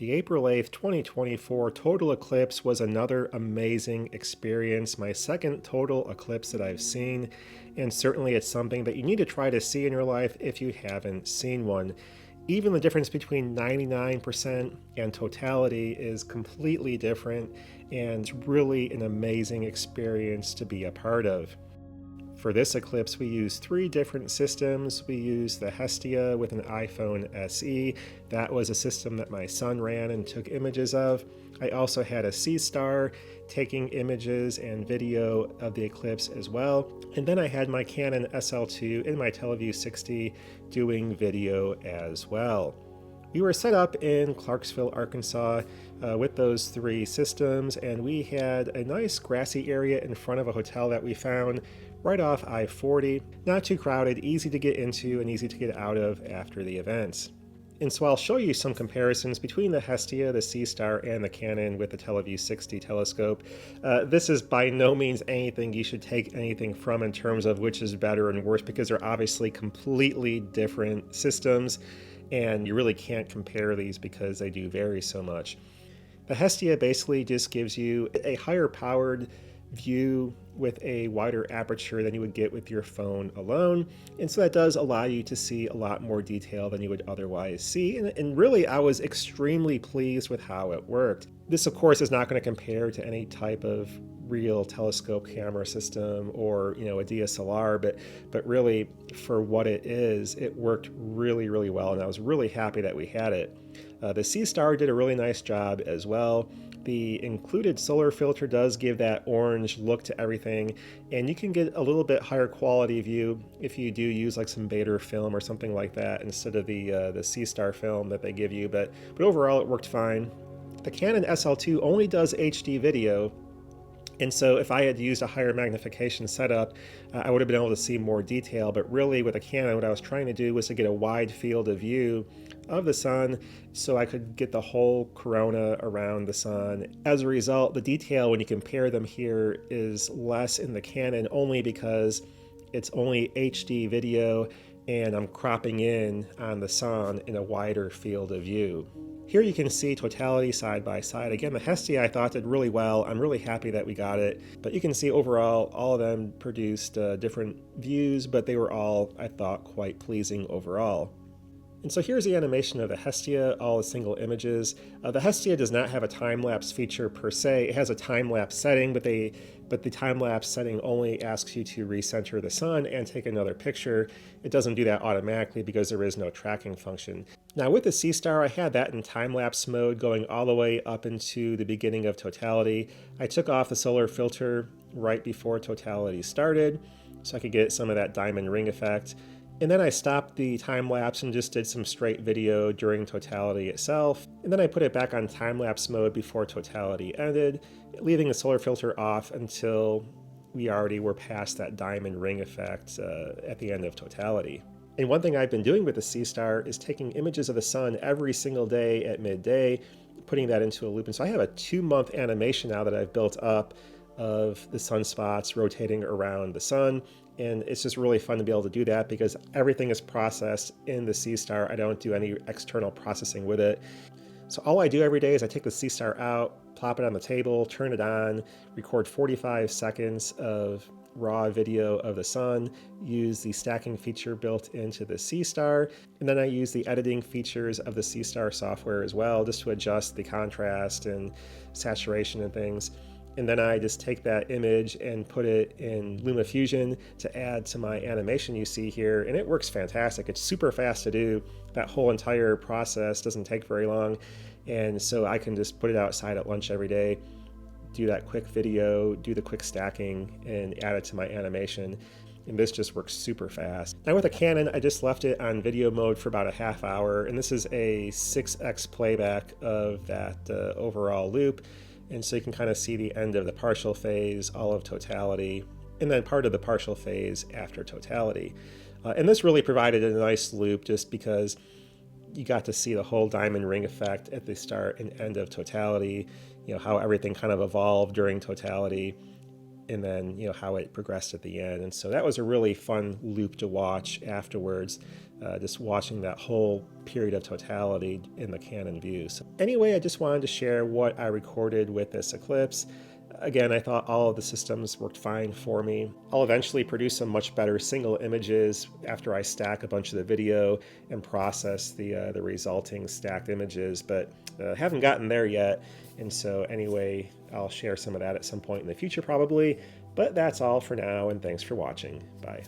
The April 8th, 2024 total eclipse was another amazing experience, my second total eclipse that I've seen, and certainly it's something that you need to try to see in your life if you haven't seen one. Even the difference between 99% and totality is completely different, and it's really an amazing experience to be a part of. For this eclipse, we used 3 different systems. We used the Hestia with an iPhone SE. That was a system that my son ran and took images of. I also had a Seestar taking images and video of the eclipse as well. And then I had my Canon SL2 and my Televue 60 doing video as well. We were set up in Clarksville, Arkansas with those 3 systems, and we had a nice grassy area in front of a hotel that we found right off I-40. Not too crowded, easy to get into and easy to get out of after the events. And so I'll show you some comparisons between the Hestia, the Seestar, and the Canon with the Televue 60 telescope. This is by no means anything you should take anything from in terms of which is better and worse, because they're obviously completely different systems, and you really can't compare these because they do vary so much. The Hestia basically just gives you a higher powered view with a wider aperture than you would get with your phone alone, and so that does allow you to see a lot more detail than you would otherwise see, and really I was extremely pleased with how it worked. This of course is not going to compare to any type of real telescope camera system or a DSLR, but really for what it is, it worked really well, and I was really happy that we had it. The Seestar did a really nice job as well. The included solar filter does give that orange look to everything, and you can get a little bit higher quality view if you do use like some Beta film or something like that instead of the Seestar film that they give you, but overall it worked fine. The Canon SL2 only does HD video, and so if I had used a higher magnification setup, I would have been able to see more detail, but really with a Canon what I was trying to do was to get a wide field of view of the sun so I could get the whole corona around the sun. As a result, the detail when you compare them here is less in the Canon only because it's only HD video and I'm cropping in on the sun in a wider field of view. Here you can see totality side by side. Again, the Hestia I thought did really well. I'm really happy that we got it. But you can see overall, all of them produced different views, but they were all, I thought, quite pleasing overall. And so here's the animation of the Hestia, all the single images. The Hestia does not have a time-lapse feature per se. It has a time-lapse setting, but the time-lapse setting only asks you to recenter the sun and take another picture. It doesn't do that automatically because there is no tracking function. Now with the Seestar, I had that in time-lapse mode going all the way up into the beginning of totality. I took off the solar filter right before totality started so I could get some of that diamond ring effect. And then I stopped the time-lapse and just did some straight video during totality itself. And then I put it back on time-lapse mode before totality ended, leaving the solar filter off until we already were past that diamond ring effect at the end of totality. And one thing I've been doing with the Seestar is taking images of the sun every single day at midday, putting that into a loop. And so I have a 2-month animation now that I've built up of the sunspots rotating around the sun. And it's just really fun to be able to do that because everything is processed in the Seestar. I don't do any external processing with it. So all I do every day is I take the Seestar out, plop it on the table, turn it on, record 45 seconds of raw video of the sun, use the stacking feature built into the Seestar, and then I use the editing features of the Seestar software as well just to adjust the contrast and saturation and things. And then I just take that image and put it in LumaFusion to add to my animation you see here, and it works fantastic. It's super fast to do. That whole entire process doesn't take very long, and so I can just put it outside at lunch every day, do that quick video, do the quick stacking, and add it to my animation. And this just works super fast. Now with a Canon, I just left it on video mode for about a half hour, and this is a 6x playback of that overall loop. And so you can kind of see the end of the partial phase, all of totality, and then part of the partial phase after totality. And this really provided a nice loop just because you got to see the whole diamond ring effect at the start and end of totality, how everything kind of evolved during totality. and then how it progressed at the end. And so that was a really fun loop to watch afterwards, just watching that whole period of totality in the Canon view. So anyway, I just wanted to share what I recorded with this Eclipse. Again, I thought all of the systems worked fine for me. I'll eventually produce some much better single images after I stack a bunch of the video and process the resulting stacked images, but haven't gotten there yet. And so anyway, I'll share some of that at some point in the future probably. But that's all for now, and thanks for watching. Bye.